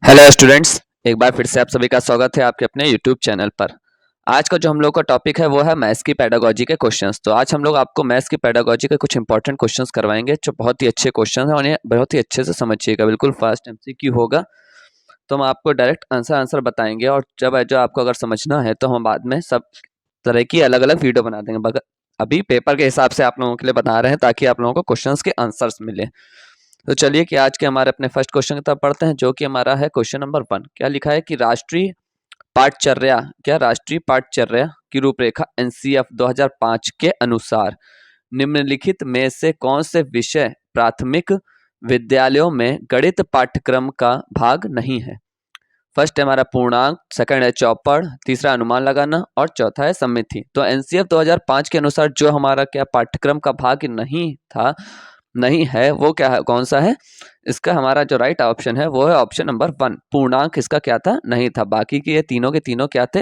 Hello students, एक बार फिर से आप सभी का स्वागत है आपके अपने यूट्यूब चैनल पर। आज का जो हम लोग का टॉपिक है वो है मैथ्स की पेडागोजी के क्वेश्चंस। तो आज हम लोग आपको मैथ्स की पेडागोजी के कुछ इंपॉर्टेंट क्वेश्चंस करवाएंगे जो बहुत ही अच्छे क्वेश्चन हैं और इन्हें बहुत ही अच्छे से समझिएगा। बिल्कुल फास्ट एमसीक्यू होगा, तो हम आपको डायरेक्ट आंसर बताएंगे और जब जो आपको अगर समझना है तो हम बाद में सब तरह की अलग अलग वीडियो बना देंगे। मगर अभी पेपर के हिसाब से आप लोगों के लिए बता रहे हैं ताकि आप लोगों को क्वेश्चंस के आंसर्स मिले। तो चलिए कि आज के हमारे अपने फर्स्ट क्वेश्चन की तरफ पढ़ते हैं, जो कि हमारा है क्वेश्चन नंबर 1। क्या लिखा है कि राष्ट्रीय पाठचर्या की रूपरेखा एनसीएफ 2005 के अनुसार निम्नलिखित में से कौन से विषय प्राथमिक विद्यालयों में गणित पाठ्यक्रम का भाग नहीं है? फर्स्ट है हमारा पूर्णांक, सेकंड है चौपड़, तीसरा अनुमान लगाना और चौथा है सममिति। तो एनसीएफ 2005 के अनुसार जो हमारा क्या पाठ्यक्रम का भाग नहीं है वो क्या है, कौन सा है? इसका हमारा जो राइट ऑप्शन है वो है ऑप्शन नंबर 1। पूर्णांक इसका क्या था? नहीं था। बाकी के ये तीनों के तीनों क्या थे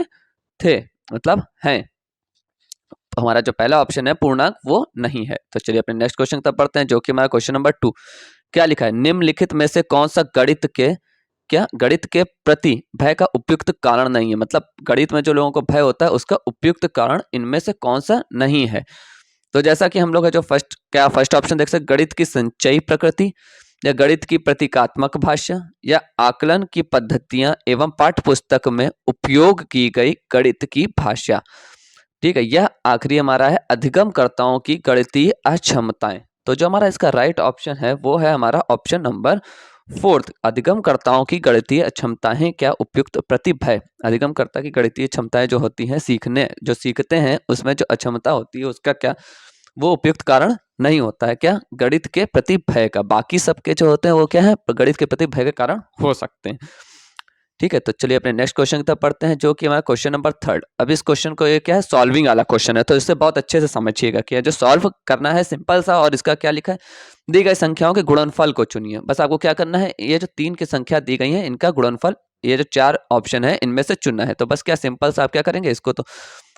मतलब हैं। तो हमारा जो पहला ऑप्शन है पूर्णांक वो नहीं है। तो चलिए अपने नेक्स्ट क्वेश्चन तक पढ़ते हैं, जो कि हमारा क्वेश्चन नंबर 2। क्या लिखा है? निम्नलिखित में से कौन सा गणित के प्रति भय का उपयुक्त कारण नहीं है? मतलब गणित में जो लोगों को भय होता है उसका उपयुक्त कारण इनमें से कौन सा नहीं है? तो जैसा कि हम लोग है जो फर्स्ट ऑप्शन देख सकते, गणित की संचयी प्रकृति या गणित की प्रतीकात्मक भाषा या आकलन की पद्धतियां एवं पाठ्य पुस्तक में उपयोग की गई गणित की भाषा। ठीक है, यह आखिरी हमारा है अधिगमकर्ताओं की गणितीय अक्षमताएं। तो जो हमारा इसका राइट ऑप्शन है वो है हमारा ऑप्शन नंबर 4। अधिगमकर्ताओं की गणितीय अक्षमताएं क्या उपयुक्त प्रतिभय। अधिगमकर्ता की गणितीय क्षमताएं जो होती हैं जो सीखते हैं उसमें जो अक्षमता होती है उसका क्या वो उपयुक्त कारण नहीं होता है, क्या गणित के प्रति भय का। बाकी सबके जो होते हैं वो क्या है, गणित के प्रति भय के कारण हो सकते हैं। ठीक है, तो चलिए अपने नेक्स्ट क्वेश्चन की तरफ पढ़ते हैं, जो कि हमारा क्वेश्चन नंबर 3। अब इस क्वेश्चन को ये क्या है, सॉल्विंग वाला क्वेश्चन है, तो इससे बहुत अच्छे से समझिएगा कि जो सॉल्व करना है सिंपल सा। और इसका क्या लिखा है, दी गई संख्याओं के गुणनफल को चुनिए। बस आपको क्या करना है, ये जो 3 की संख्या दी गई है इनका गुणनफल, ये जो 4 ऑप्शन है इनमें से चुनना है। तो बस क्या सिंपल सा आप क्या करेंगे, इसको तो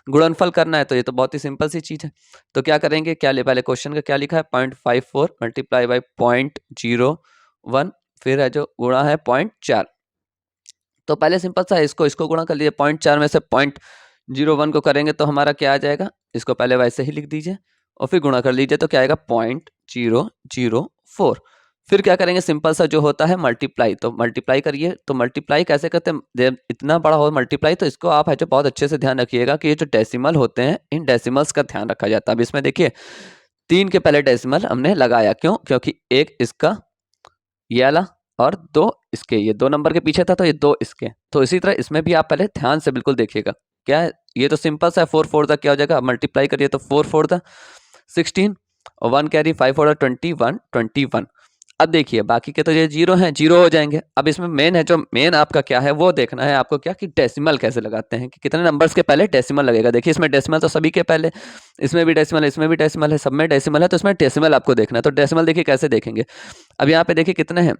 गुणनफल करना है। तो ये तो बहुत ही सिंपल सी चीज है। तो क्या करेंगे, पहले क्वेश्चन का क्या लिखा है, 0.54 मल्टीप्लाई बाई 0.01, फिर है जो गुणा है 0.4। तो पहले सिंपल सा इसको गुणा कर लीजिए। 0.4 में से 0.01 को करेंगे तो हमारा क्या आ जाएगा, इसको पहले वैसे ही लिख दीजिए और फिर गुणा कर लीजिए तो क्या आएगा 0.004। फिर क्या करेंगे, सिंपल सा जो होता है मल्टीप्लाई, तो मल्टीप्लाई करिए। तो मल्टीप्लाई कैसे करते हैं, जब इतना बड़ा हो मल्टीप्लाई तो इसको आप है जो बहुत अच्छे से ध्यान रखिएगा कि ये जो डेसिमल होते हैं इन डेसिमल्स का ध्यान रखा जाता है। अब इसमें देखिए 3 के पहले डेसिमल हमने लगाया, क्यों? क्योंकि एक इसका ये वाला और 2 इसके, ये 2 नंबर के पीछे था तो ये 2 इसके। तो इसी तरह इसमें भी आप पहले ध्यान से बिल्कुल देखिएगा। क्या है, ये तो सिंपल सा है, 4 4 क्या हो जाएगा, मल्टीप्लाई करिए तो 4 4 16 और 1 कैरी 5 4 21। अब देखिए बाकी के तो ये जीरो हैं, जीरो हो जाएंगे। अब इसमें मेन है, जो मेन आपका क्या है वो देखना है आपको, क्या कि डेसिमल कैसे लगाते हैं, कि कितने नंबर्स के पहले डेसिमल लगेगा। देखिए इसमें डेसिमल तो सभी के पहले, इसमें भी डेसिमल है, इसमें भी डेसिमल है, सब में डेसिमल है, तो इसमें डेसिमल आपको देखना है। तो डेसिमल देखिए कैसे देखेंगे। अब यहाँ पे देखिए कितने हैं,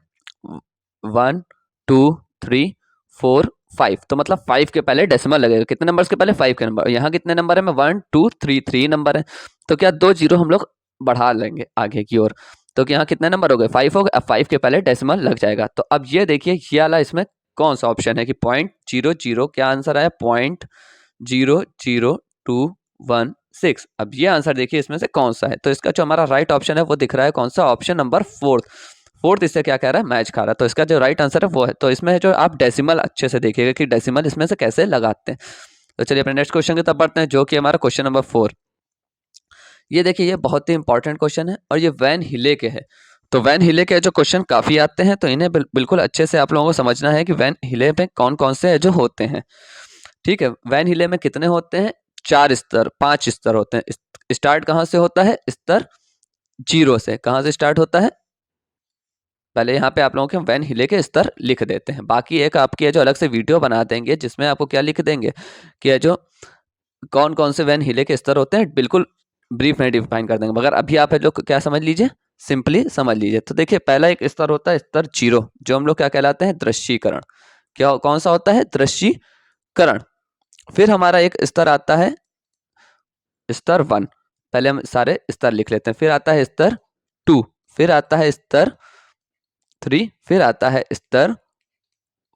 1 2 3 4 5, तो मतलब 5 के पहले डेसिमल लगेगा। कितने नंबर्स के पहले, 5 के नंबर। यहाँ कितने नंबर है में 1 2 3 3 नंबर है, तो क्या 2 जीरो हम लोग बढ़ा लेंगे आगे की ओर। तो यहाँ कितने नंबर हो गए, 5 हो गए। अब 5 के पहले डेसिमल लग जाएगा। तो अब ये देखिए ये वाला इसमें कौन सा ऑप्शन है कि 0.00, क्या आंसर आया 0.00216। अब ये आंसर देखिए इसमें से कौन सा है। तो इसका जो हमारा राइट ऑप्शन है वो दिख रहा है कौन सा, ऑप्शन नंबर 4। इससे क्या कह रहा है, मैच खा रहा है। तो इसका जो राइट आंसर है वो है। तो इसमें जो आप डेसिमल अच्छे से देखिएगा कि डेसिमल इसमें से कैसे लगाते हैं। तो चलिए अपने नेक्स्ट क्वेश्चन की तरफ बढ़ते हैं, जो कि हमारा क्वेश्चन नंबर 4। ये देखिए ये बहुत ही इंपॉर्टेंट क्वेश्चन है और ये वैन हिले के है। तो वैन हिले के जो क्वेश्चन काफी आते हैं, तो इन्हें बिल्कुल अच्छे से आप लोगों को समझना है कि वैन हिले में कौन कौन से जो होते हैं। ठीक है, वैन हिले में कितने होते हैं, 4 स्तर 5 स्तर होते हैं। स्टार्ट कहाँ से होता है, स्तर 0 से। कहाँ से स्टार्ट होता है, पहले यहाँ पे आप लोगों के वैन हिले के स्तर लिख देते हैं। बाकी एक आपकी जो अलग से वीडियो बना देंगे जिसमें आपको क्या लिख देंगे कि जो कौन कौन से वैन हिले के स्तर होते हैं, बिल्कुल ब्रीफ में डिफाइन कर देंगे। मगर अभी आप जो क्या समझ लीजिए, सिंपली समझ लीजिए। तो देखिए पहला एक स्तर होता है स्तर 0, जो हम लोग क्या कहलाते हैं, दृश्यीकरण। क्या कौन सा होता है, दृश्यीकरण। फिर हमारा एक स्तर आता है स्तर 1, पहले हम सारे स्तर लिख लेते हैं। फिर आता है स्तर 2, फिर आता है स्तर 3, फिर आता है स्तर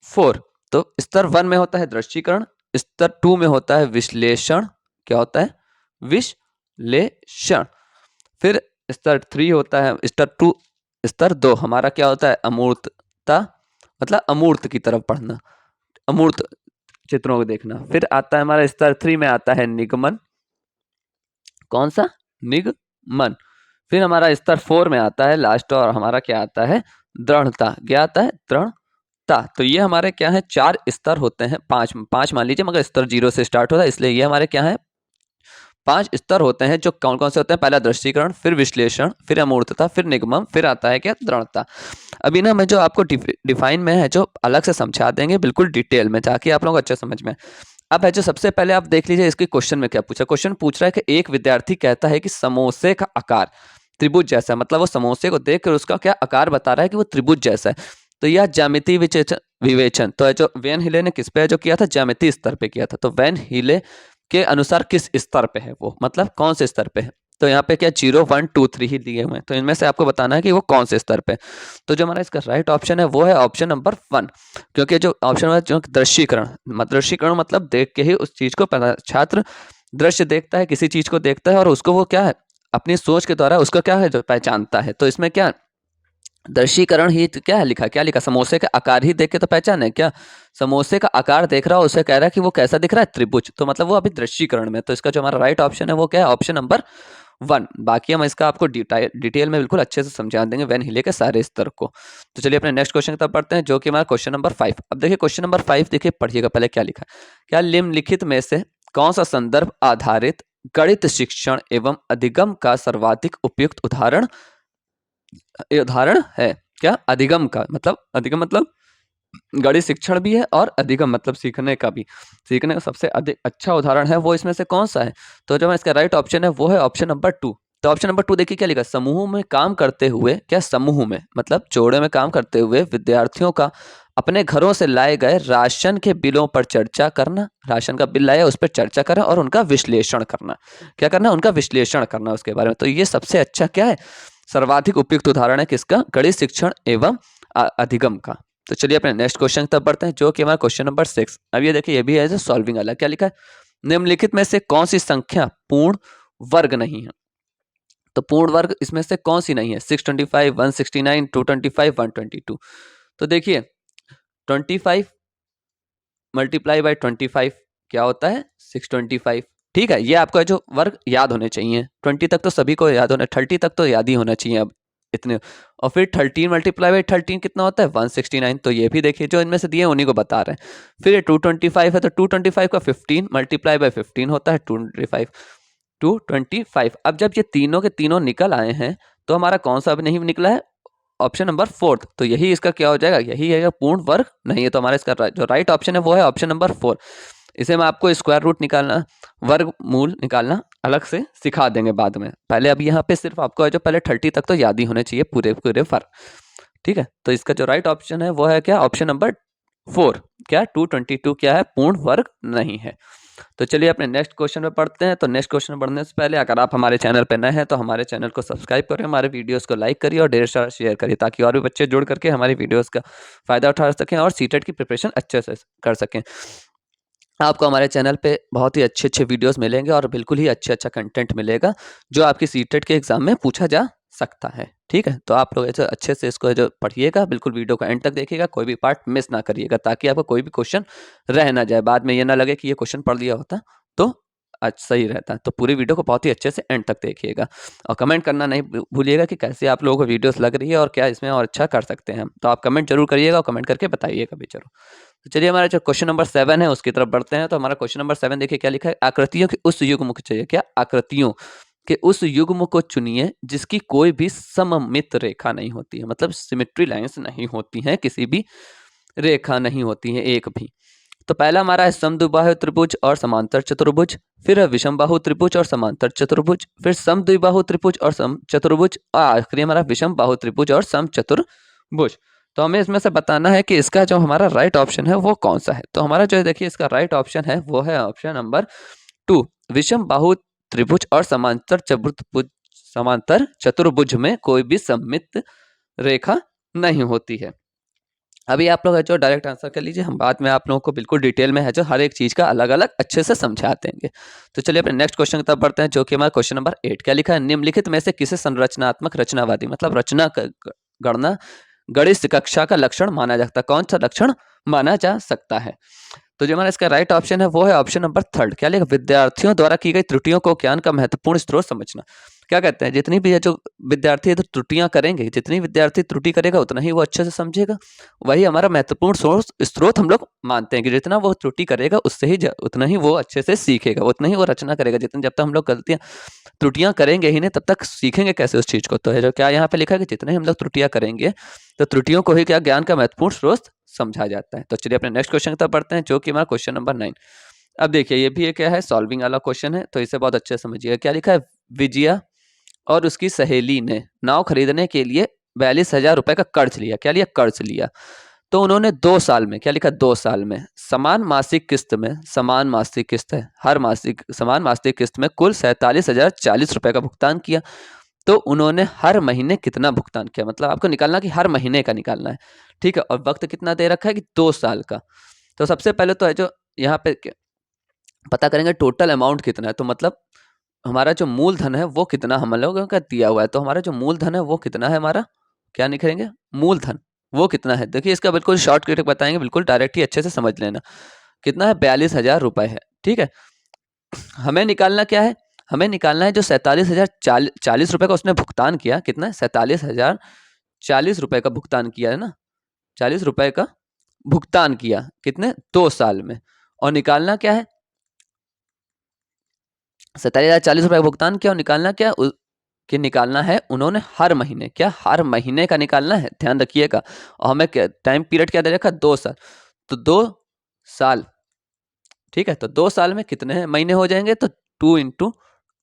4। तो स्तर 1 में होता है दृश्यीकरण, स्तर 2 में होता है विश्लेषण, क्या होता है विश्लेषण। फिर स्तर 3 होता है स्तर 2 हमारा क्या होता है अमूर्तता, मतलब अमूर्त की तरफ पढ़ना, अमूर्त चित्रों को देखना। फिर आता है हमारा स्तर 3 में आता है निगमन, कौन सा निगमन। फिर हमारा स्तर 4 में आता है लास्ट, और हमारा क्या आता है दृढ़ता, क्या आता है दृढ़ता। तो ये हमारे क्या है 4 स्तर होते हैं, 5 मान लीजिए, मगर स्तर 0 से स्टार्ट होता है, इसलिए ये हमारे क्या है 5 स्तर होते हैं, जो कौन कौन से होते हैं, पहला दृश्यीकरण, फिर विश्लेषण, फिर अमूर्तता, फिर निगमन, फिर आता है क्या दृढ़ता। अभी ना मैं जो आपको डिफाइन में है जो अलग से समझा देंगे बिल्कुल डिटेल में, ताकि आप लोगों को अच्छा समझ में। अब है जो सबसे पहले आप देख लीजिए इसके क्वेश्चन में क्या पूछा। क्वेश्चन पूछ रहा है कि एक विद्यार्थी कहता है कि समोसे का आकार त्रिभुज जैसा है, मतलब वो समोसे को देख कर उसका क्या आकार बता रहा है कि वो त्रिभुज जैसा है। तो यह ज्यामितीय विवेचन तो है जो वैन हिले ने किस पे जो किया था, ज्यामितीय स्तर पे किया था। तो वैन हिले के अनुसार किस स्तर पे है वो, मतलब कौन से स्तर पे है। तो यहाँ पे क्या 0 1 2 3 ही दिए हुए हैं, तो इनमें से आपको बताना है कि वो कौन से स्तर पे। तो जो हमारा इसका राइट ऑप्शन है वो है ऑप्शन नंबर 1, क्योंकि जो ऑप्शन है जो दृश्यीकरण, दृश्यीकरण मतलब देख के ही उस चीज को छात्र दृश्य देखता है, किसी चीज को देखता है और उसको वो क्या है अपनी सोच के द्वारा उसको क्या है जो पहचानता है। तो इसमें क्या दृश्यीकरण ही तो क्या है लिखा, क्या लिखा समोसे का आकार ही देख के तो पहचान है क्या, समोसे का आकार देख रहा हो उसे कह रहा है कि वो कैसा दिख रहा है त्रिभुज, तो मतलब वो अभी दृश्यीकरण में। तो इसका जो हमारा राइट ऑप्शन है वो क्या है ऑप्शन नंबर 1। बाकी हम इसका आपको डिटेल में बिल्कुल अच्छे से समझा देंगे वैन हिले के सारे स्तर को। तो चलिए अपने नेक्स्ट क्वेश्चन की तरफ पढ़ते हैं, जो कि हमारा क्वेश्चन नंबर 5। अब देखिए क्वेश्चन नंबर 5 देखिए पढ़िएगा पहले क्या लिखा है। क्या निम्नलिखित में से कौन सा संदर्भ आधारित गणित शिक्षण एवं अधिगम का सर्वाधिक उपयुक्त उदाहरण है। क्या अधिगम का मतलब, अधिगम मतलब गणित शिक्षण भी है और अधिगम मतलब सीखने का भी, सीखने का सबसे अधिक अच्छा उदाहरण है वो इसमें से कौन सा है। तो जो इसका राइट ऑप्शन है वो है ऑप्शन नंबर 2। तो ऑप्शन नंबर 2 देखिए क्या लिखा, समूह में काम करते हुए, क्या समूह में मतलब जोड़े में काम करते हुए विद्यार्थियों का अपने घरों से लाए गए राशन के बिलों पर चर्चा करना, राशन का बिल लाया उस पर चर्चा करना और उनका विश्लेषण करना, क्या करना उनका विश्लेषण करना उसके बारे में। तो ये सबसे अच्छा क्या है सर्वाधिक उपयुक्त उदाहरण है किसका, गणित शिक्षण एवं अधिगम का। तो चलिए अपने नेक्स्ट क्वेश्चन तब बढ़ते हैं, जो कि हमारा क्वेश्चन नंबर 6। अब ये देखिए ये भी है जो सॉल्विंग वाला, क्या लिखा है निम्नलिखित में से कौन सी संख्या पूर्ण वर्ग नहीं है। तो पूर्ण वर्ग इसमें से कौन सी नहीं है, 625 169 225 122। तो देखिए 25 मल्टीप्लाई बाई 25 क्या होता है 625, ठीक है। ये आपका जो वर्ग याद होने चाहिए, 20 तक तो सभी को याद होना, 30 तक तो याद ही होना चाहिए अब इतने। और फिर 13 मल्टीप्लाई बाई 13 कितना होता है 169, तो ये भी देखिए जो इनमें से दिए उन्हीं को बता रहे हैं। फिर ये 225 है, तो 225 का 15 मल्टीप्लाई बाई 15 होता है 225। अब जब ये तीनों के तीनों निकल आए हैं तो हमारा कौन सा अभी नहीं निकला है, ऑप्शन नंबर 4। तो यही इसका क्या हो जाएगा, यही है पूर्ण वर्ग नहीं है। तो हमारा इसका जो राइट ऑप्शन है वो है ऑप्शन नंबर 4। इसे मैं आपको स्क्वायर रूट निकालना, वर्ग मूल निकालना अलग से सिखा देंगे बाद में, पहले अब यहाँ पे सिर्फ आपको है जो पहले 30 तक तो याद ही होने चाहिए पूरे पूरे वर्ग, ठीक है। तो इसका जो राइट ऑप्शन है वो है क्या ऑप्शन नंबर 4, क्या 222 क्या है पूर्ण वर्ग नहीं है। तो चलिए अपने नेक्स्ट क्वेश्चन पे पढ़ते हैं। तो नेक्स्ट क्वेश्चन बढ़ने से पहले अगर आप हमारे चैनल पे नए हैं तो हमारे चैनल को सब्सक्राइब करें, हमारे वीडियोस को लाइक करिए और ढेर सारा शेयर करिए, ताकि और भी बच्चे जुड़ करके हमारी वीडियोस का फायदा उठा सकें और सीटेट की प्रिपरेशन अच्छे से कर सकें। आपको हमारे चैनल पे बहुत ही अच्छे अच्छे वीडियोस मिलेंगे और बिल्कुल ही अच्छा कंटेंट मिलेगा जो आपकी सीटेट के एग्जाम में पूछा जा सकता है, ठीक है। तो आप लोग ऐसे अच्छे से इसको जो पढ़िएगा, बिल्कुल वीडियो को एंड तक देखिएगा, कोई भी पार्ट मिस ना करिएगा, ताकि आपको कोई भी क्वेश्चन रह ना जाए, बाद में ये ना लगे कि ये क्वेश्चन पढ़ लिया होता तो अच्छा सही रहता है। तो पूरी वीडियो को बहुत ही अच्छे से एंड तक देखिएगा और कमेंट करना नहीं भूलिएगा कि कैसे आप लोगों को वीडियोस लग रही है और क्या इसमें और अच्छा कर सकते हैं हम। तो आप कमेंट जरूर करिएगा और कमेंट करके बताइएगा भी जरूर। तो चलिए हमारा जो क्वेश्चन नंबर 7 है उसकी तरफ बढ़ते हैं। तो हमारा क्वेश्चन नंबर 7 देखिए क्या लिखा है, आकृतियों के उस युग्म को चाहिए, क्या आकृतियों के उस युग्म को चुनिए जिसकी कोई भी सममित रेखा नहीं होती है, मतलब सिमेट्री लाइंस नहीं होती हैं, किसी भी रेखा नहीं होती है एक भी। तो पहला हमारा है समद्विबाहु त्रिभुज और समांतर चतुर्भुज, फिर है विषमबाहु त्रिभुज और समांतर चतुर्भुज, फिर समद्विबाहु त्रिभुज और सम चतुर्भुज, और आखिरी हमारा विषमबाहु त्रिभुज और सम चतुर्भुज। तो हमें इसमें से बताना है कि इसका जो हमारा राइट ऑप्शन है वो कौन सा है। तो हमारा जो देखिए इसका राइट ऑप्शन है वो है ऑप्शन नंबर 2, विषमबाहु त्रिभुज और समांतर चतुर्भुज में कोई भी सममित रेखा नहीं होती है। अभी आप लोग है जो डायरेक्ट आंसर कर लीजिए, हम बाद में आप लोगों को बिल्कुल डिटेल में है जो हर एक चीज़ का अलग अलग अच्छे से समझा देंगे। तो चलिए अपने नेक्स्ट क्वेश्चन की तरफ बढ़ते हैं, जो कि हमारा क्वेश्चन नंबर 8। क्या लिखा है? निम्नलिखित में से किसे संरचनात्मक रचनावादी मतलब रचना गणना गणित कक्षा का लक्षण माना जाता है? कौन सा लक्षण माना जा सकता है? तो जो हमारा इसका राइट ऑप्शन है वो है ऑप्शन नंबर 3। क्या लिखा? विद्यार्थियों द्वारा की गई त्रुटियों को ज्ञान का महत्वपूर्ण स्रोत समझना। क्या कहते हैं? जितनी भी है जो विद्यार्थी तो त्रुटियां करेंगे, जितनी विद्यार्थी त्रुटि करेगा उतना ही वो अच्छे से समझेगा। वही हमारा महत्वपूर्ण स्रोत हम लोग मानते हैं कि जितना वो त्रुटि करेगा उससे ही उतना ही वो अच्छे से सीखेगा, उतना ही वो रचना करेगा। जितने जब तक हम लोग गलतियां त्रुटियां करेंगे ही नहीं तब तक सीखेंगे कैसे उस चीज को? तो है जो क्या यहाँ पे लिखा है कि जितने हम लोग त्रुटियां करेंगे तो त्रुटियों को ही क्या ज्ञान का महत्वपूर्ण स्रोत समझा जाता है। तो चलिए अपने नेक्स्ट क्वेश्चन की तरफ बढ़ते हैं, जो कि हमारा क्वेश्चन नंबर 9। अब देखिए ये भी क्या है, सॉल्विंग वाला क्वेश्चन है, तो इसे बहुत अच्छे से समझिएगा। क्या लिखा है? विजया और उसकी सहेली ने नाव खरीदने के लिए 42,000 रुपए का कर्ज लिया। क्या लिया? कर्ज लिया। तो उन्होंने 2 साल में, क्या लिखा? 2 साल में समान मासिक किस्त में, समान मासिक किस्त है, हर मासिक समान मासिक किस्त में कुल 47,040 रुपए का भुगतान किया। तो उन्होंने हर महीने कितना भुगतान किया? मतलब आपको निकालना कि हर महीने का निकालना है, ठीक है। और वक्त कितना दे रखा है कि 2 साल का। तो सबसे पहले तो है जो यहाँ पे पता करेंगे टोटल अमाउंट कितना है। तो मतलब हमारा जो मूलधन है वो कितना हम लोगों का दिया हुआ है। तो हमारा जो मूलधन है वो कितना है हमारा, क्या लिखेंगे? मूलधन वो कितना है? देखिए इसका बिल्कुल शॉर्ट कट बताएंगे, बिल्कुल डायरेक्ट ही अच्छे से समझ लेना। कितना है? 42,000 रुपए है, ठीक है। हमें निकालना क्या है? हमें निकालना है जो 47,040 रुपए का उसने भुगतान किया। कितना है? 47,040 रुपए का भुगतान किया है ना, 40 रुपए का भुगतान किया कितने? 2 साल में। और निकालना क्या है? 47,040 रुपए का भुगतान किया और निकालना क्या कि निकालना है उन्होंने हर महीने, क्या हर महीने का निकालना है, ध्यान रखिएगा। और हमें टाइम पीरियड क्या दे रखा? 2 साल। तो 2 साल, ठीक है। तो 2 साल में कितने महीने हो जाएंगे? तो 2 ×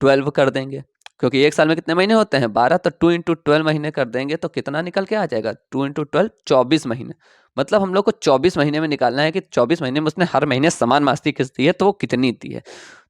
12 कर देंगे, क्योंकि एक साल में कितने महीने होते हैं? 12। तो 2 × 12 महीने कर देंगे तो कितना निकल के आ जाएगा? 2 × 12 24 महीने। मतलब हम लोग को 24 महीने में निकालना है कि 24 महीने में उसने हर महीने समान मासिक किस्त दी है तो वो कितनी दी है।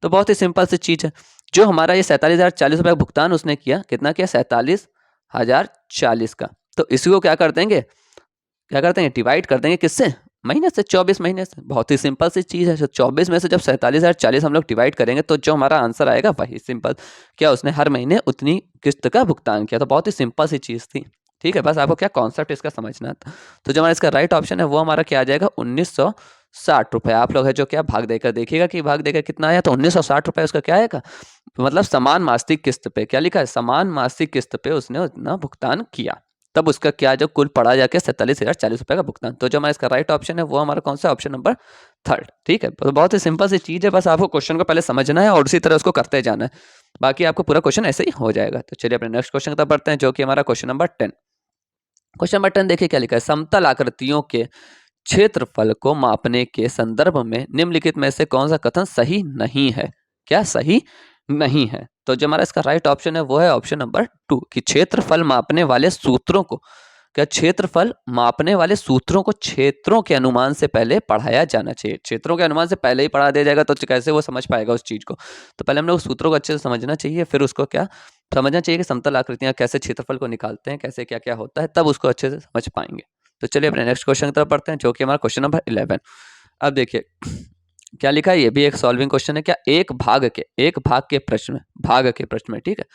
तो बहुत ही सिंपल सी चीज है। जो हमारा ये 47,040 रुपए का भुगतान उसने किया, कितना किया? 47,040 का। तो इसी को क्या कर देंगे? क्या करते हैं? डिवाइड कर देंगे किससे? महीने से, 24 महीने से। बहुत ही सिंपल सी चीज है। 24 में से जब 47,040 हम लोग डिवाइड करेंगे तो जो हमारा आंसर आएगा वही सिंपल, क्या उसने हर महीने उतनी किस्त का भुगतान किया। तो बहुत ही सिंपल सी चीज थी, ठीक है। बस आपको क्या कॉन्सेप्ट इसका समझना था। तो जो हमारा इसका राइट ऑप्शन है वो हमारा क्या आ जाएगा? 1960 रुपए। आप लोग है जो क्या भाग देकर देखिएगा कि भाग देकर कितना आया। तो 1960 रुपए उसका क्या आएगा? मतलब समान मासिक किस्त पे, क्या लिखा है? समान मासिक किस्त पे उसने उतना भुगतान किया, तब उसका क्या जो कुल पड़ा जाके 47,040 रुपए का भुगतान। तो जो हमारा इसका राइट ऑप्शन है वो हमारा कौन सा? ऑप्शन नंबर 3, ठीक है। तो बहुत ही सिंपल सी चीज है, बस आपको क्वेश्चन को पहले समझना है और उसी तरह उसको करते जाना है, बाकी आपको पूरा क्वेश्चन ऐसे ही हो जाएगा। तो चलिए अपने नेक्स्ट क्वेश्चन की तरफ बढ़ते हैं, जो कि हमारा क्वेश्चन नंबर 10। क्वेश्चन नंबर 10 देखिए क्या लिखा है। समतल आकृतियों के क्षेत्रफल को मापने के संदर्भ में निम्नलिखित में से कौन सा कथन सही नहीं है? क्या सही नहीं है? तो जो हमारा इसका राइट ऑप्शन है वो है ऑप्शन नंबर 2 कि क्षेत्रफल मापने वाले सूत्रों को, क्या क्षेत्रफल मापने वाले सूत्रों को क्षेत्रों के अनुमान से पहले पढ़ाया जाना चाहिए। क्षेत्रों के अनुमान से पहले ही पढ़ा दिया जाएगा तो कैसे वो समझ पाएगा उस चीज को? तो पहले हम लोग सूत्रों को अच्छे से समझना चाहिए, फिर उसको क्या समझना चाहिए कि समतल आकृतियां कैसे क्षेत्रफल को निकालते हैं, कैसे क्या क्या होता है, तब उसको अच्छे से समझ पाएंगे। तो चलिए अपने नेक्स्ट क्वेश्चन की तरफ बढ़ते हैं, जो कि हमारा क्वेश्चन नंबर 11। अब देखिए क्या लिखा है, ये भी एक सॉल्विंग क्वेश्चन है। क्या एक भाग के प्रश्न में, भाग के प्रश्न में, ठीक है,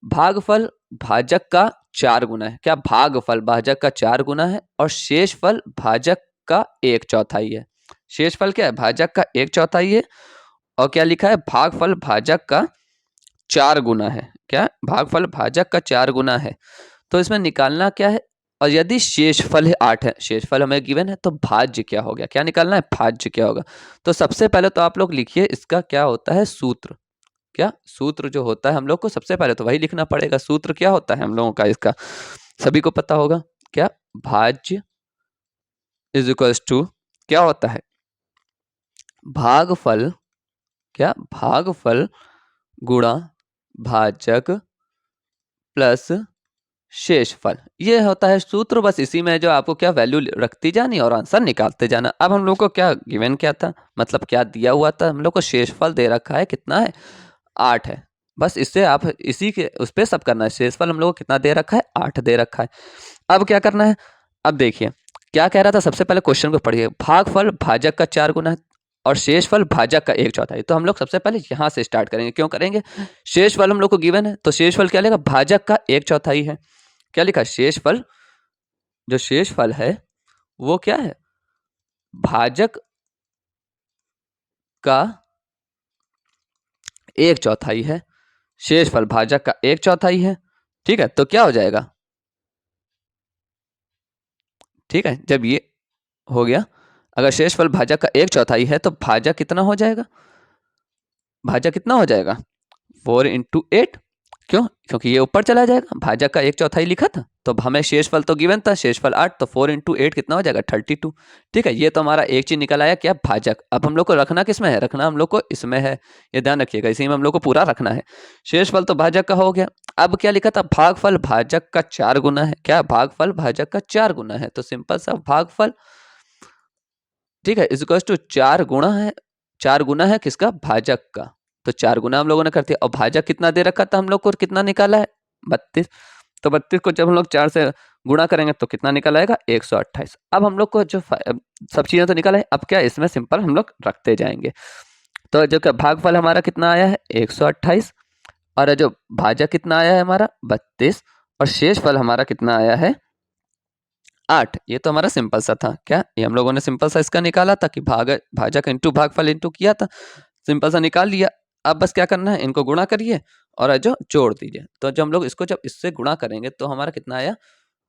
भागफल भाजक का 4 गुना है। क्या भागफल भाजक का 4 गुना है और शेषफल भाजक का 1/4 है। शेषफल क्या है? भाजक का 1/4 है। और क्या लिखा है? भागफल भाजक का 4 गुना है। क्या? भागफल भाजक का 4 गुना है। तो इसमें निकालना क्या है? और यदि शेषफल है 8 है, शेषफल हमें गिवन है, तो भाज्य क्या हो गया? क्या निकालना है? भाज्य क्या होगा? तो सबसे पहले तो आप लोग लिखिए इसका क्या होता है सूत्र। क्या सूत्र जो होता है हम लोग को सबसे पहले तो वही लिखना पड़ेगा। सूत्र क्या होता है हम लोगों का? इसका सभी को पता होगा। क्या? भाज्य इज इक्वल्स टू क्या होता है? भागफल, क्या? भागफल गुणा भाजक प्लस शेषफल, ये होता है सूत्र। बस इसी में जो आपको क्या वैल्यू रखती जानी और आंसर निकालते जाना। अब हम लोग को क्या गिवन क्या था, मतलब क्या दिया हुआ था? हम लोग को शेषफल दे रखा है, कितना है? 8 है। बस इससे आप इसी के उस पर सब करना है। शेषफल हम लोग को कितना दे रखा है? 8 दे रखा है। अब क्या करना है? अब देखिए क्या कह रहा था, सबसे पहले क्वेश्चन को पढ़िए। भागफल भाजक का 4 गुना है और शेषफल भाजक का 1/4। तो हम लोग सबसे पहले यहां से स्टार्ट करेंगे। क्यों करेंगे, शेषफल हम लोग को गिवन है, तो शेषफल क्या लेगा, भाजक का 1/4 है। क्या लिखा, शेषफल, जो शेषफल है वो क्या है, भाजक का 1/4 है। शेषफल भाजक का 1/4 है। ठीक है, तो क्या हो जाएगा, ठीक है, जब ये हो गया, अगर शेषफल भाजक का 1/4 है तो भाजक कितना हो जाएगा, भाजक कितना हो जाएगा, 4 × 8। क्यों, क्योंकि ये ऊपर चला जाएगा, भाजक का 1/4 लिखा था, तो हमें शेषफल तो गिवन था, शेषफल 8, तो 4 × 8 कितना हो जाएगा, 32। ठीक है, ये तो हमारा एक चीज निकल आया, क्या, भाजक। अब हम लोग को रखना किस में है, रखना हम लोग को इसमें है, ये ध्यान रखिएगा, इसी में हम लोग को पूरा रखना है। शेषफल तो भाजक का हो गया। अब क्या लिखा था, भागफल भाजक का 4 गुना है। क्या, भागफल भाजक का 4 गुना है, तो सिंपल सा भागफल, ठीक है, इज 4 गुणा है, 4 गुना है किसका, भाजक का, तो 4 गुना हम लोगों ने कर दिया। और भाजक कितना दे रखा था हम लोग को, कितना निकाला है, 32। तो 32 को जब हम लोग 4 से गुणा करेंगे तो कितना निकल आएगा, 128। अब हम लोग को जो सब चीजें तो निकाला है, अब क्या इसमें सिंपल हम लोग रखते जाएंगे। तो जो भागफल हमारा कितना आया है, 128, और जो भाजक कितना आया है हमारा, 32, और शेषफल हमारा कितना आया है, 8। ये तो हमारा सिंपल सा था। क्या, ये हम लोगों ने सिंपल सा इसका निकाला था कि भाजक इंटू भागफल इंटू किया था, सिंपल सा निकाल लिया। अब बस क्या करना है, इनको गुणा करिए और जो जोड़ दीजिए। तो जब हम लोग इसको जब इससे गुणा करेंगे तो हमारा कितना आया,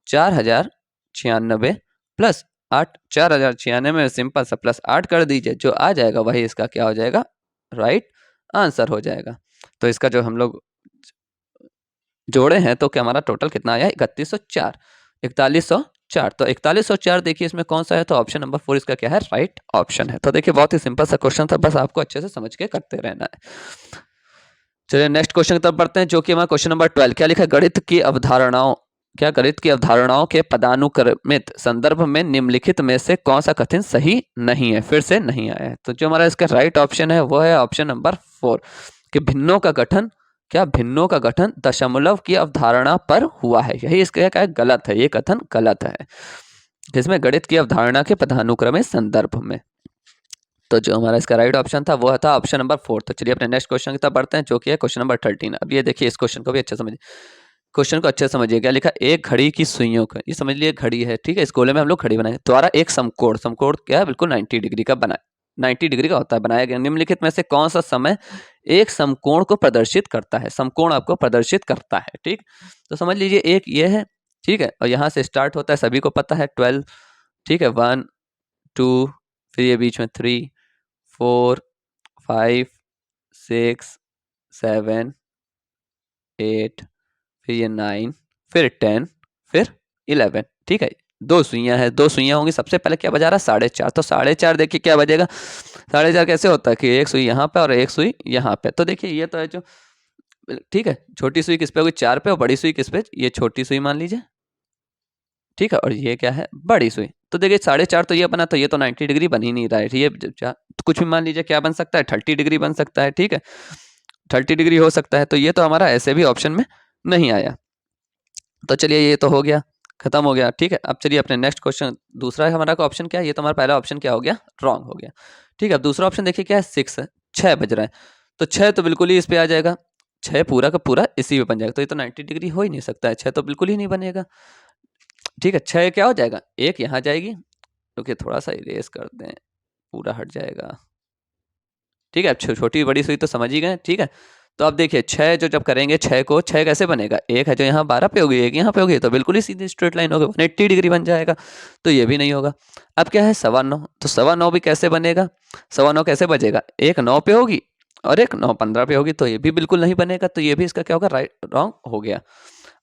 4096 प्लस 8, 4096 में सिंपल सा प्लस 8 कर दीजिए, जो आ जाएगा वही इसका क्या हो जाएगा, राइट आंसर हो जाएगा। तो इसका जो हम लोग जोड़े हैं तो क्या हमारा टोटल कितना आया, 3104, 4104। तो 4104 देखिए इसमें कौन सा है, तो ऑप्शन नंबर 4 इसका क्या है, राइट ऑप्शन है। तो देखिए बहुत ही सिंपल सा क्वेश्चन था, बस आपको अच्छे से समझ के करते रहना है। चलिए नेक्स्ट क्वेश्चन की तरफ बढ़ते हैं, जो कि हमारा क्वेश्चन नंबर 12। क्या लिखा है, गणित की अवधारणाओं, क्या गणित की अवधारणाओं के पदानुक्रमित संदर्भ में निम्नलिखित में से कौन सा कथन सही नहीं है, फिर से नहीं आया है। तो जो हमारा इसका राइट ऑप्शन है वो है ऑप्शन नंबर 4, कि भिन्नों का गठन, क्या, भिन्नों का गठन दशमलव की अवधारणा पर हुआ है। यही इसका क्या है, गलत है, ये कथन गलत है, जिसमें गणित की अवधारणा के पदानुक्रमित संदर्भ में। तो जो हमारा इसका राइट ऑप्शन था वो था ऑप्शन नंबर 4। तो चलिए अपने नेक्स्ट क्वेश्चन की तरफ बढ़ते हैं, जो कि है क्वेश्चन नंबर 13। अब ये देखिए इस क्वेश्चन को भी अच्छे समझिए, क्वेश्चन को अच्छे समझिए। क्या लिखा, एक घड़ी की सुइयों का, ये समझ लिए घड़ी है, ठीक है, इस गोले में हम लोग घड़ी बनाए द्वारा एक समकोण, समकोण क्या है, बिल्कुल 90 डिग्री का बना, 90 डिग्री का होता है, बनाया गया। निम्नलिखित में से कौन सा समय एक समकोण को प्रदर्शित करता है, समकोण आपको प्रदर्शित करता है, ठीक। तो समझ लीजिए एक ये है, ठीक है, और यहाँ से स्टार्ट होता है, सभी को पता है 12, ठीक है, 1 2, फिर ये बीच में 3 4 5 6 7 8, फिर ये 9, फिर 10, फिर 11, ठीक है। 2 सुइयां है, 2 सुइयां होंगी, सबसे पहले क्या बजा रहा है, 4.5। तो 4.5 देखिए क्या बजेगा, 4.5 कैसे होता है कि एक सुई यहाँ पे और एक सुई यहाँ पे। तो देखिए ये तो है जो, ठीक है, छोटी सुई किस पे होगी, 4 पे, और बड़ी सुई किस पे, ये छोटी सुई मान लीजिए, ठीक है, और ये क्या है, बड़ी सुई। तो देखिए 4.5 तो ये बना, तो ये तो 90 डिग्री बन ही नहीं रहा है, ये तो कुछ भी मान लीजिए क्या बन सकता है, 30 डिग्री बन सकता है, ठीक है, 30 डिग्री हो सकता है। तो ये तो हमारा ऐसे भी ऑप्शन में नहीं आया। तो चलिए ये तो हो गया, खत्म हो गया, ठीक है। अब चलिए अपने नेक्स्ट क्वेश्चन, दूसरा है हमारा का ऑप्शन क्या है, ये तो हमारा पहला ऑप्शन क्या हो गया, रॉन्ग हो गया, ठीक है। अब दूसरा ऑप्शन देखिए क्या है, 6 है, 6 बज रहा है, तो 6 तो बिल्कुल ही इस पे आ जाएगा, 6 पूरा का पूरा इसी में बन जाएगा। तो ये तो 90 डिग्री हो ही नहीं सकता है, 6 तो बिल्कुल ही नहीं बनेगा, ठीक है। 6 क्या हो जाएगा, एक यहाँ जाएगी, क्योंकि थोड़ा सा इरेज कर दें, पूरा हट जाएगा, ठीक है। छोटी बड़ी सुई तो समझ ही गए, ठीक है। तो अब देखिए 6 जो जब करेंगे, 6 को 6 कैसे बनेगा, एक है जो यहाँ 12 पे होगी, एक यहाँ पे होगी, तो बिल्कुल ही सीधी स्ट्रेट लाइन होगी, 180 डिग्री बन जाएगा, तो ये भी नहीं होगा। अब क्या है 9.25, तो 9.25 भी कैसे बनेगा, 9.25 कैसे बजेगा, एक 9 पे होगी और एक 9:15 पे होगी, तो ये भी बिल्कुल नहीं बनेगा। तो ये भी इसका क्या होगा, राइट रॉन्ग हो गया।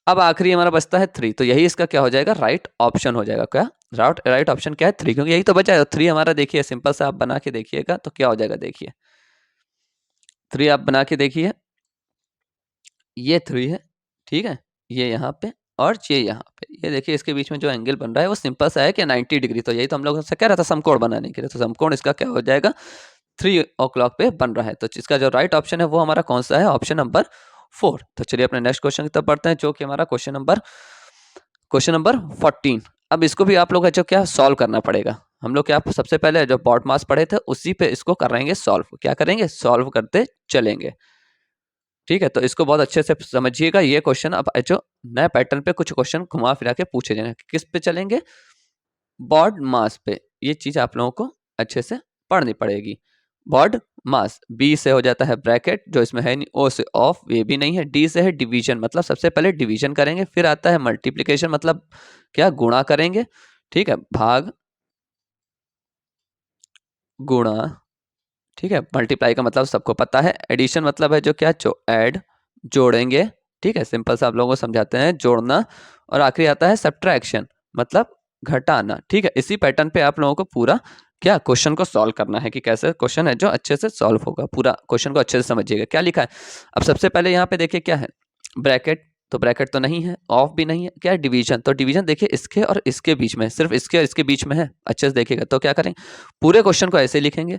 अब आखिरी हमारा बचता है 3, तो यही इसका क्या हो जाएगा, राइट ऑप्शन हो जाएगा। क्या राइट ऑप्शन क्या है, 3, क्योंकि यही तो बचा है। 3 हमारा देखिए सिंपल सा आप बना के देखिएगा तो क्या हो जाएगा, देखिए 3 आप बना के देखिए, ये 3 है, ठीक है, ये यहाँ पे और ये यहाँ पे, ये देखिए इसके बीच में जो एंगल बन रहा है वो सिंपल सा है कि 90 डिग्री। तो यही तो हम लोग से कह रहा था समकोण बनाने के लिए, तो समकोण इसका क्या हो जाएगा, 3 o'clock पे बन रहा है। तो इसका जो राइट ऑप्शन है वो हमारा कौन सा है, ऑप्शन नंबर 4। तो चलिए अपने नेक्स्ट क्वेश्चन की तरफ बढ़ते हैं, जो कि हमारा क्वेश्चन नंबर 14। अब इसको भी आप लोग जो क्या सॉल्व करना पड़ेगा। हम लोग क्या सबसे पहले जो बॉड मास पढ़े थे उसी पे इसको करेंगे सॉल्व। क्या करेंगे? सॉल्व करते चलेंगे। ठीक है, तो इसको बहुत अच्छे से समझिएगा। ये क्वेश्चन अब जो नए पैटर्न पे कुछ क्वेश्चन घुमा फिरा के पूछे जाएंगे। किस पे चलेंगे? बॉड मास पे। ये चीज आप लोगों को अच्छे से पढ़नी पड़ेगी। बॉड मास, बी से हो जाता है ब्रैकेट जो इसमें है नहीं, ओ से ऑफ ये भी नहीं है, डी से है डिवीजन मतलब सबसे पहले डिवीजन करेंगे, फिर आता है मल्टीप्लिकेशन मतलब क्या गुणा करेंगे। ठीक है, भाग गुणा। ठीक है, मल्टीप्लाई का मतलब सबको पता है। एडिशन मतलब है जो क्या जो ऐड जोड़ेंगे। ठीक है, सिंपल सा आप लोगों को समझाते हैं, जोड़ना। और आखिरी आता है सब्ट्रैक्शन मतलब घटाना। ठीक है, इसी पैटर्न पे आप लोगों को पूरा क्या क्वेश्चन को सॉल्व करना है कि कैसे क्वेश्चन है जो अच्छे से सॉल्व होगा। पूरा क्वेश्चन को अच्छे से समझिएगा क्या लिखा है। अब सबसे पहले यहाँ पे देखिए क्या है, ब्रैकेट। तो ब्रैकेट तो नहीं है, ऑफ भी नहीं है, क्या है डिवीजन। तो डिवीजन देखिए इसके और इसके बीच में, सिर्फ इसके और इसके बीच में है। अच्छे से देखिएगा तो क्या करेंगे, पूरे क्वेश्चन को ऐसे लिखेंगे।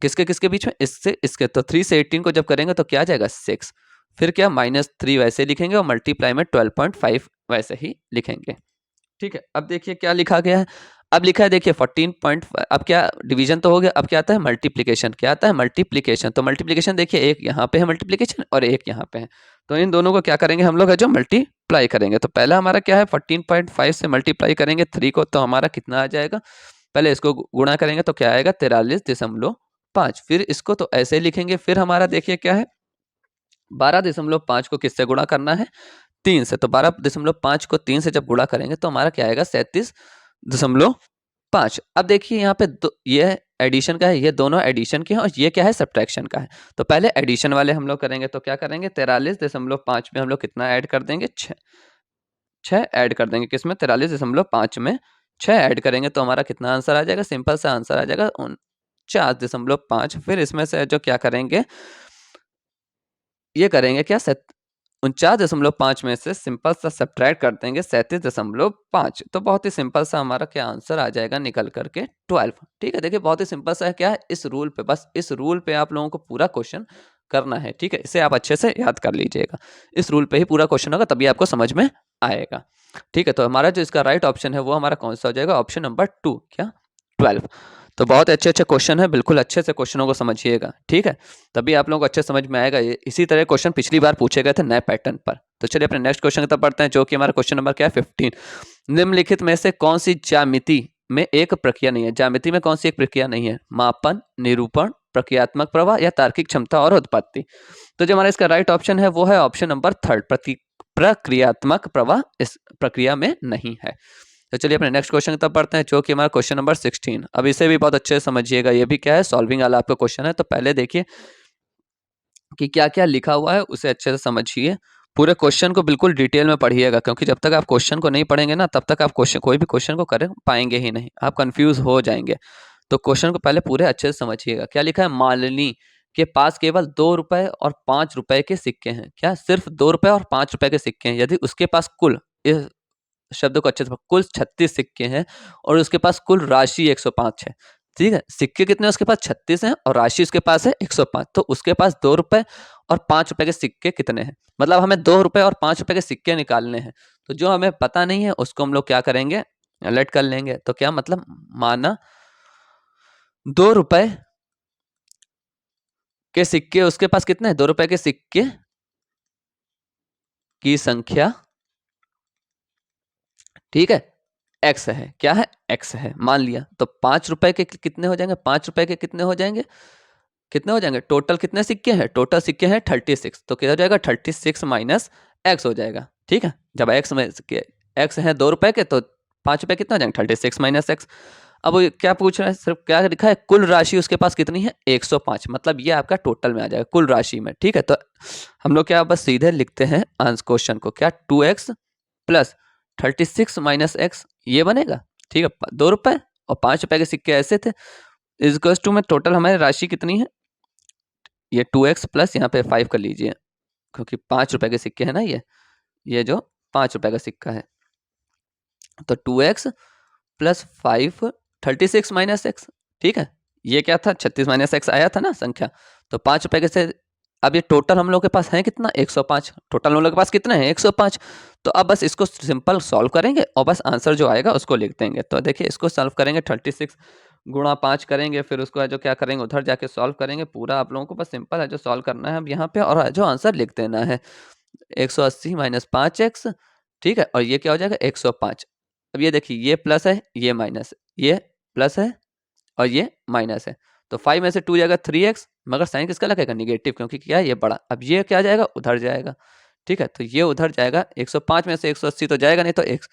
किसके किसके बीच में? इससे इसके। तो 3 से 18 को जब करेंगे तो क्या आ जाएगा 6। फिर क्या -3 वैसे लिखेंगे और मल्टीप्लाई में 12.5 वैसे ही लिखेंगे। ठीक है, अब देखिए क्या लिखा गया है। अब लिखा है देखिए 14. अब क्या डिवीजन तो हो गया, अब क्या आता है मल्टीप्लिकेशन। क्या आता है? मल्टीप्लिकेशन। तो मल्टीप्लिकेशन देखिए एक यहाँ पे है मल्टीप्लिकेशन और एक यहाँ पे है। तो इन दोनों को क्या करेंगे हम लोग है जो मल्टीप्लाई करेंगे। तो पहला हमारा क्या है 14.5 से मल्टीप्लाई करेंगे 3 को, तो हमारा कितना आ जाएगा? पहले इसको गुणा करेंगे तो क्या आएगा 43.5। फिर इसको तो ऐसे ही लिखेंगे। फिर हमारा देखिए क्या है 12.5 को किससे गुणा करना है? 3 से। तो 12.5 को 3 से जब गुणा करेंगे तो हमारा क्या आएगा 37.5। अब देखिए यहाँ पे ये एडिशन का है, ये दोनों एडिशन के हैं और ये क्या है सब्ट्रैक्शन का है। तो पहले एडिशन वाले हम लोग करेंगे तो क्या करेंगे 43.5 में हम लोग कितना ऐड कर देंगे 6 ऐड कर देंगे। किसमें? 43.5 में 6 ऐड करेंगे तो हमारा कितना आंसर आ जाएगा? सिंपल सा आंसर आ जाएगा 49.5। फिर इसमें से जो क्या करेंगे, ये करेंगे क्या 49.5 में से सिंपल सा सब्ट्रैक्ट कर देंगे 37.5। तो बहुत ही सिंपल सा हमारा क्या आंसर आ जाएगा निकल करके 12। ठीक है, देखिए बहुत ही सिंपल सा है। क्या है? इस रूल पे, बस इस रूल पे आप लोगों को पूरा क्वेश्चन करना है। ठीक है, इसे आप अच्छे से याद कर लीजिएगा। इस रूल पे ही पूरा क्वेश्चन होगा तभी आपको समझ में आएगा। ठीक है, तो हमारा जो इसका राइट ऑप्शन है वो हमारा कौन सा हो जाएगा? ऑप्शन नंबर 2 क्या 12। तो बहुत अच्छे अच्छे क्वेश्चन है, बिल्कुल अच्छे से क्वेश्चनों को समझिएगा। ठीक है, तभी आप लोगों को अच्छे समझ में आएगा। इसी तरह क्वेश्चन पिछली बार पूछे गए थे नए पैटर्न पर। तो चलिए अपने नेक्स्ट क्वेश्चन की तरफ बढ़ते हैं जो कि हमारा क्वेश्चन नंबर क्या है 15। निम्नलिखित में से कौन सी ज्यामिति में एक प्रक्रिया नहीं है? ज्यामिति में कौन सी एक प्रक्रिया नहीं है? मापन, निरूपण, प्रक्रियात्मक प्रवाह या तार्किक क्षमता और उत्पत्ति। तो जो हमारा इसका राइट ऑप्शन है वो है ऑप्शन नंबर 3, प्रक्रियात्मक प्रवाह इस प्रक्रिया में नहीं है। तो चलिए अपने नेक्स्ट क्वेश्चन की तरफ बढ़ते हैं जो कि हमारा क्वेश्चन नंबर 16। अब इसे भी बहुत अच्छे से समझिएगा। ये भी क्या है सॉल्विंग वाला आपका क्वेश्चन है। तो पहले देखिए कि क्या क्या लिखा हुआ है उसे अच्छे से समझिए। पूरे क्वेश्चन को बिल्कुल डिटेल में पढ़िएगा क्योंकि जब तक आप क्वेश्चन को नहीं पढ़ेंगे ना तब तक आप क्वेश्चन कोई भी क्वेश्चन को कर पाएंगे ही नहीं, आप कंफ्यूज हो जाएंगे। तो क्वेश्चन को पहले पूरे अच्छे से समझिएगा। क्या लिखा है? मालिनी के पास केवल 2 रुपए और 5 रुपए के सिक्के हैं। क्या? सिर्फ 2 रुपए और 5 रुपए के सिक्के हैं। यदि उसके पास कुल, इस शब्द को अच्छे से, कुल 36 सिक्के हैं और उसके पास कुल राशि 105 है। ठीक है, सिक्के कितने उसके पास 36 हैं और राशि उसके पास है 105। तो उसके पास 2 रुपए और 5 रुपए के सिक्के कितने हैं? मतलब हमें 2 रुपए और 5 रुपए के सिक्के निकालने हैं। तो जो हमें पता नहीं है उसको हम लोग क्या करेंगे, लेट कर लेंगे। तो क्या मतलब, माना 2 रुपए के सिक्के उसके पास कितने हैं? 2 रुपए के सिक्के की संख्या, ठीक है, एक्स है। क्या है? एक्स है, मान लिया। तो 5 रुपए के कितने हो जाएंगे? 5 रुपए के कितने हो जाएंगे? कितने हो जाएंगे? टोटल कितने सिक्के हैं? टोटल सिक्के हैं 36। तो क्या हो जाएगा 36 माइनस एक्स हो जाएगा। ठीक है, जब एक्स में एक्स है 2 रुपए के तो 5 रुपए कितना हो जाएंगे 36 माइनस एक्स। अब वो क्या पूछ रहा है, सिर्फ क्या लिखा है कुल राशि उसके पास कितनी है 105। मतलब ये आपका टोटल में आ जाएगा कुल राशि में। ठीक है, तो हम लोग क्या बस सीधे लिखते हैं आंसर क्वेश्चन को, क्या 2x प्लस 36 माइनस एक्स ये बनेगा। ठीक है, 2 रुपए और 5 रुपए के सिक्के ऐसे थे। इज टू में टोटल हमारी राशि कितनी है, ये 2x प्लस यहाँ पे 5 कर लीजिए क्योंकि 5 रुपए के सिक्के हैं ना, ये जो 5 रुपए का सिक्का है। तो 2x प्लस 5 36 माइनस एक्स। ठीक है, ये क्या था 36 माइनस एक्स आया था ना संख्या। तो 5 रुपए के से अब ये टोटल हम लोग के पास है कितना 105, टोटल हम लोग के पास कितना है 105। तो अब बस इसको सिंपल सॉल्व करेंगे और बस आंसर जो आएगा उसको लिख देंगे। तो देखिए इसको सॉल्व करेंगे 36 गुणा 5 करेंगे, फिर उसको है जो क्या करेंगे उधर जाके सॉल्व करेंगे। पूरा आप लोगों को बस सिंपल है जो सॉल्व करना है अब यहाँ पे, और जो आंसर लिख देना है 180 माइनस 5x, ठीक है, और ये क्या हो जाएगा 105। अब ये देखिए ये प्लस है ये माइनस, ये प्लस है और ये माइनस है, तो 5 में से 2 जाएगा 3x, मगर साइन किसका लगेगा निगेटिव, क्योंकि क्या है ये बड़ा। अब ये क्या जाएगा उधर जाएगा, ठीक है, तो ये उधर जाएगा। 105 में से 180 तो जाएगा नहीं, तो x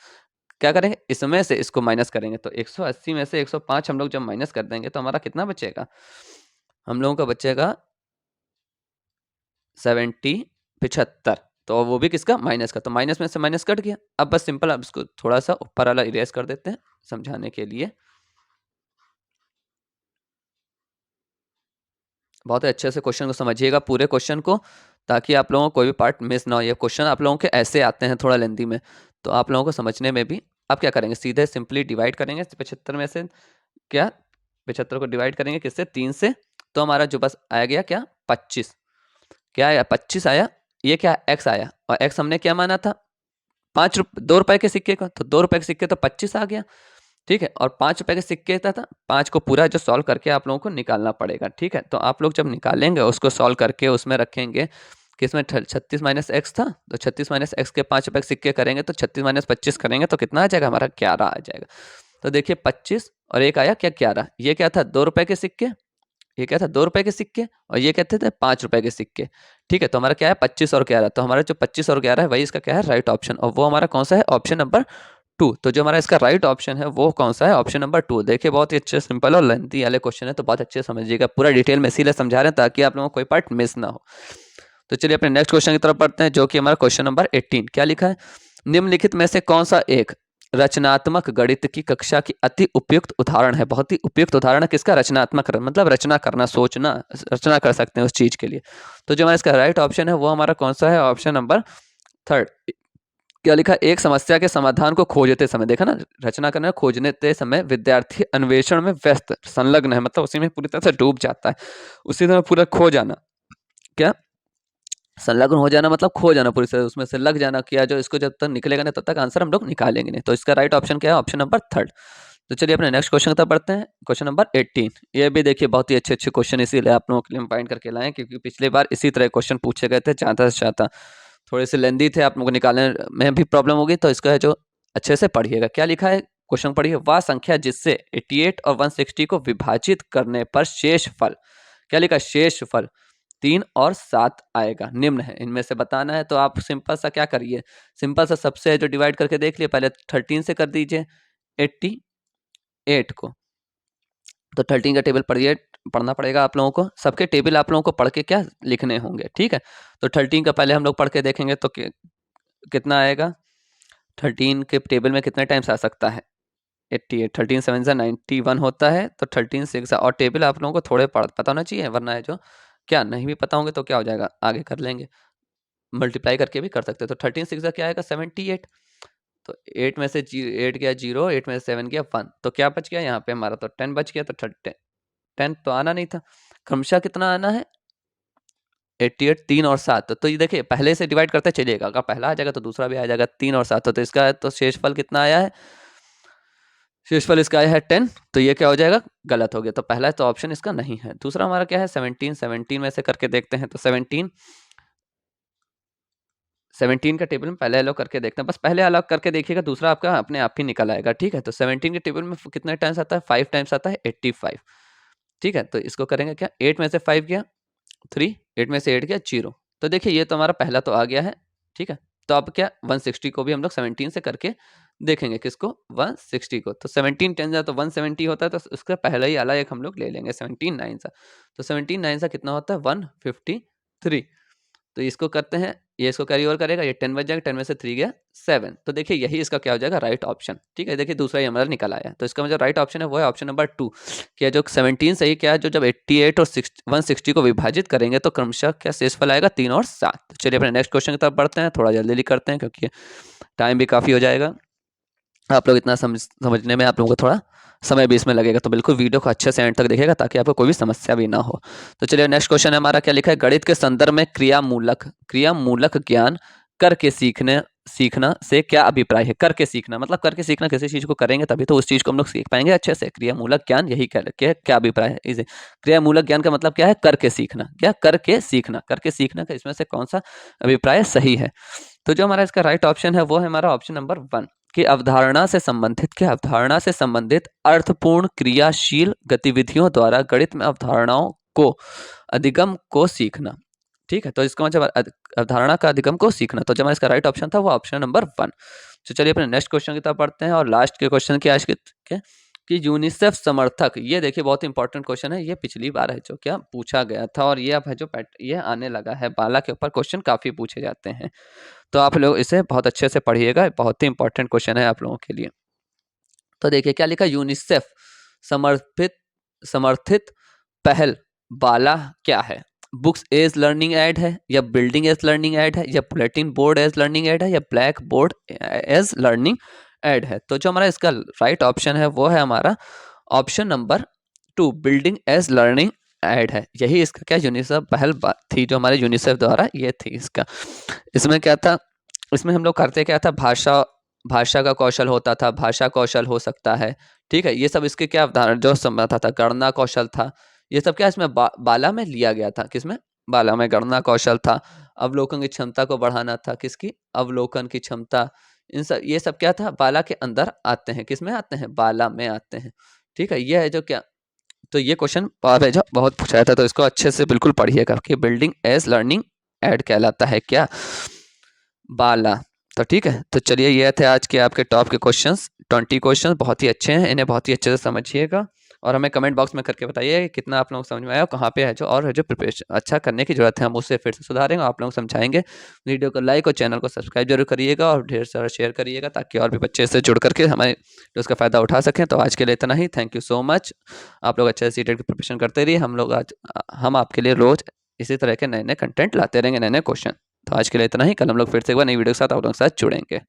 क्या करेंगे इसमें से इसको माइनस करेंगे, तो 180 में से 105 हम लोग जब माइनस कर देंगे तो हमारा कितना बचेगा, हम लोगों का बचेगा 75, तो वो भी किसका माइनस का, तो माइनस में से माइनस कट गया। अब बस सिंपल अब इसको थोड़ा सा ऊपर वाला इरेज कर देते हैं समझाने के लिए। बहुत अच्छे से क्वेश्चन को समझिएगा पूरे क्वेश्चन को, ताकि आप लोगों को कोई भी पार्ट मिस ना हो। ये क्वेश्चन आप लोगों के ऐसे आते हैं थोड़ा लेंथी में, तो आप लोगों को समझने में भी। आप क्या करेंगे सीधे सिंपली डिवाइड करेंगे 75 में से, क्या 75 को डिवाइड करेंगे किससे 3 से, तो हमारा जो बस आ गया क्या 25, क्या आया 25 आया। ये क्या x आया, और x हमने क्या माना था 2 रुपए के सिक्के का, तो 2 रुपए के सिक्के तो 25 आ गया, ठीक है। और 5 रुपए के सिक्के था 5 को पूरा जो सॉल्व करके आप लोगों को निकालना पड़ेगा, ठीक है। तो आप लोग जब निकालेंगे उसको सॉल्व करके उसमें रखेंगे कि इसमें 36 माइनस एक्स था, तो 36 माइनस एक्स के 5 रुपए के सिक्के करेंगे तो 36 माइनस 25 करेंगे तो कितना आ जाएगा हमारा 11 आ जाएगा। तो देखिए 25 और एक आया क्या 11, ये क्या था 2 रुपए के सिक्के, ये क्या था 2 रुपए के सिक्के, और ये कहते थे 5 रुपए के सिक्के, ठीक है। तो हमारा क्या है 25 और 11, तो हमारा जो 25 और 11 है वही इसका क्या है राइट ऑप्शन, और वो हमारा कौन सा है ऑप्शन नंबर 2। तो जो हमारा इसका राइट ऑप्शन है वो कौन सा है ऑप्शन नंबर 2। देखिए बहुत ही अच्छे सिंपल और लेंथी वाले क्वेश्चन है, तो बहुत अच्छे समझिएगा, पूरा डिटेल में इसीलिए समझा रहे हैं ताकि आप लोगों को कोई पार्ट मिस ना हो। तो चलिए अपने नेक्स्ट क्वेश्चन की तरफ पढ़ते हैं, जो कि हमारा क्वेश्चन नंबर 18। क्या लिखा है, निम्नलिखित में से कौन सा एक रचनात्मक गणित की कक्षा की अति उपयुक्त उदाहरण है। बहुत ही उपयुक्त उदाहरण है किसका, रचनात्मक, मतलब रचना करना, सोचना, रचना कर सकते हैं उस चीज के लिए। तो जो हमारा इसका राइट ऑप्शन है वो हमारा कौन सा है ऑप्शन नंबर 3। क्या लिखा, एक समस्या के समाधान को खोजते समय, देखा ना रचना करना खोजते समय विद्यार्थी अन्वेषण में व्यस्त संलग्न है, मतलब उसी में पूरी तरह से डूब जाता है, उसी में पूरा खो जाना, क्या संलग्न हो जाना मतलब खो जाना पूरी तरह उसमें से लग जाना, किया जो इसको जब तक निकलेगा नहीं तब तक आंसर हम लोग निकालेंगे नहीं। तो इसका राइट ऑप्शन क्या है ऑप्शन नंबर 3। तो चलिए अपने नेक्स्ट क्वेश्चन की तरफ बढ़ते हैं, क्वेश्चन नंबर 18। ये भी देखिए बहुत ही अच्छे अच्छे क्वेश्चन इसीलिए आप लोगों के लिए फाइंड करके लाए, क्योंकि पिछली बार इसी तरह क्वेश्चन पूछे गए थे, चाहता से चाहता थोड़े से लेंदी थे, आप लोगों को निकालने में भी प्रॉब्लम होगी, तो इसका है जो अच्छे से पढ़िएगा। क्या लिखा है क्वेश्चन पढ़िए, वह संख्या जिससे 88 और 160 को विभाजित करने पर शेष फल, क्या लिखा शेष फल 3 और 7 आएगा, निम्न है इनमें से बताना है। तो आप सिंपल सा क्या करिए, सिंपल सा सबसे जो डिवाइड करके देख लिए, पहले 13 से कर दीजिए 88 को, तो 13 का टेबल पढ़िए, पढ़ना पड़ेगा आप लोगों को, सबके टेबल आप लोगों को पढ़ के क्या लिखने होंगे, ठीक है। तो 13 का पहले हम लोग पढ़ के देखेंगे तो कितना आएगा, 13 के टेबल में कितने टाइम्स आ सकता है 88, 13 7 से 91 होता है, तो 13 6, और टेबल आप लोगों को थोड़े पता होना चाहिए, वरना है जो क्या नहीं भी पता होंगे तो क्या हो जाएगा आगे कर लेंगे, मल्टीप्लाई करके भी कर सकते हैं। तो 13 6 क्या आएगा 78, तो 8 में से 8 गया 0, 8 में से 7 गया 1, तो क्या बच गया यहाँ पे हमारा, तो 10 बच गया। तो 10 तो आना नहीं था, क्रमशः कितना आना है 88, 3 और 7। तो ये देखिए पहले से डिवाइड करते चलिएगा, अगर पहला आ जाएगा तो दूसरा भी आ जाएगा, 3 और 7, तो इसका तो शेषफल कितना आया है, शेषफल इसका आया है 10, तो ये क्या हो जाएगा गलत हो गया, तो पहला तो ऑप्शन इसका नहीं है। दूसरा हमारा क्या है 17, 17 में से करके देखते हैं, तो 17 का टेबल में पहले अलग करके देखते हैं, बस पहले अलग करके देखिएगा, दूसरा आपका अपने आप ही निकल आएगा, ठीक है। तो 17 के टेबल में कितने टाइम्स आता है 5 टाइम्स आता है 85, ठीक है। तो इसको करेंगे क्या 8 में से 5 गया 3, 8 में से 8 गया 0, तो देखिए ये तो हमारा पहला तो आ गया है, ठीक है। तो अब क्या 160 को भी हम लोग 17 से करके देखेंगे, किसको 160 को, तो 17 10 जा तो 170 होता है, तो उसका पहला ही आला एक हम लोग ले लेंगे 17 9 सा, तो 17 9 सा कितना होता है 153। तो इसको करते हैं, ये इसको कैरी ओवर करेगा, ये 10 बच जाएगा, 10 में से 3 गया 7, तो देखिए यही इसका क्या हो जाएगा राइट ऑप्शन, ठीक है। देखिए दूसरा ही हमारा निकल आया, तो इसका जो राइट ऑप्शन है वो है ऑप्शन नंबर 2। क्या जो 17 सही क्या है, जो जब 88 और 160 को विभाजित करेंगे तो क्रमशः क्या शेषफल आएगा 3 और 7। तो चलिए अपने नेक्स्ट क्वेश्चन की तरफ बढ़ते हैं, थोड़ा जल्दी करते हैं क्योंकि टाइम भी काफ़ी हो जाएगा, आप लोग इतना समझने में आप लोगों को थोड़ा समय भी इसमें लगेगा, तो बिल्कुल वीडियो को अच्छे से एंड तक देखिएगा ताकि आपको कोई भी समस्या भी ना हो। तो चलिए नेक्स्ट क्वेश्चन है हमारा, क्या लिखा है, गणित के संदर्भ में क्रियामूलक ज्ञान करके सीखना से क्या अभिप्राय है। करके सीखना मतलब करके सीखना, किसी चीज को करेंगे तभी तो उस चीज को हम लोग सीख पाएंगे अच्छे से। क्रियामूलक ज्ञान यही क्या अभिप्राय है इसे। क्रियामूलक ज्ञान का मतलब क्या है, करके सीखना। क्या करके सीखना का इसमें से कौन सा अभिप्राय सही है। तो जो हमारा इसका राइट ऑप्शन है वो है हमारा ऑप्शन नंबर 1 कि अवधारणा से संबंधित अर्थपूर्ण क्रियाशील गतिविधियों द्वारा गणित में अवधारणाओं को अधिगम को सीखना। ठीक है, तो इसका मतलब अवधारणा का अधिगम को सीखना। तो जो हमारा इसका राइट ऑप्शन था वो ऑप्शन नंबर 1। तो चलिए अपने नेक्स्ट क्वेश्चन की तरफ पढ़ते हैं और लास्ट के क्वेश्चन की आज के कि यूनिसेफ समर्थक, ये देखिए बहुत इंपॉर्टेंट क्वेश्चन है, ये पिछली बार है जो क्या पूछा गया था और ये अब है जो ये आने लगा है। बाला के ऊपर क्वेश्चन काफी पूछे जाते हैं, तो आप लोग इसे बहुत अच्छे से पढ़िएगा, बहुत ही इंपॉर्टेंट क्वेश्चन है आप लोगों के लिए। तो देखिए क्या लिखा, यूनिसेफ समर्थित पहल बाला क्या है। बुक्स एज लर्निंग एड है, या बिल्डिंग एज लर्निंग एड है, या bulletin board as learning aid है, या black board as learning aid है। तो जो हमारा इसका राइट ऑप्शन है वो है हमारा option number 2 building as learning aid है। यही इसका क्या यूनिसेफ पहल थी जो हमारे यूनिसेफ द्वारा ये थी इसका। इसमें क्या था, इसमें हम लोग करते क्या था, भाषा का कौशल होता था, भाषा कौशल हो सकता है, ठीक है, ये सब इसके क्या अवधारणा जो समझता था, गणना कौशल था, ये सब क्या इसमें बाला में लिया गया था। किसमें, बाला में गणना कौशल था, अवलोकन की क्षमता को बढ़ाना था, किसकी, अवलोकन की क्षमता, इन सब ये सब क्या था बाला के अंदर आते हैं। किसमें आते हैं, बाला में आते हैं। ठीक है, ये है जो क्या, तो ये क्वेश्चन जो बहुत पूछा था, तो इसको अच्छे से बिल्कुल पढ़िएगा कि बिल्डिंग एज लर्निंग एड कहलाता है क्या, बाला। तो ठीक है, तो चलिए ये थे आज के आपके टॉप के क्वेश्चंस। 20 क्वेश्चंस बहुत ही अच्छे हैं, इन्हें बहुत ही अच्छे से समझिएगा और हमें कमेंट बॉक्स में करके बताइए कितना आप लोगों को समझ में आया, कहाँ पे है जो और है जो प्रिपरेशन अच्छा करने की जरूरत है, हम उससे फिर से सुधारेंगे, आप लोग समझाएंगे। वीडियो को लाइक और चैनल को सब्सक्राइब जरूर करिएगा और ढेर सारा शेयर करिएगा ताकि और भी बच्चे इससे जुड़ करके हमारे उसका फ़ायदा उठा सकें। तो आज के लिए इतना ही, थैंक यू सो मच। आप लोग अच्छे से सीटेट की प्रिपरेशन करते रहिए, हम आपके लिए रोज़ इसी तरह के नए नए कंटेंट लाते रहेंगे, नए नए क्वेश्चन। तो आज के लिए इतना ही, कल हम लोग फिर से एक बार नई वीडियो के साथ आप लोगों के साथ जुड़ेंगे।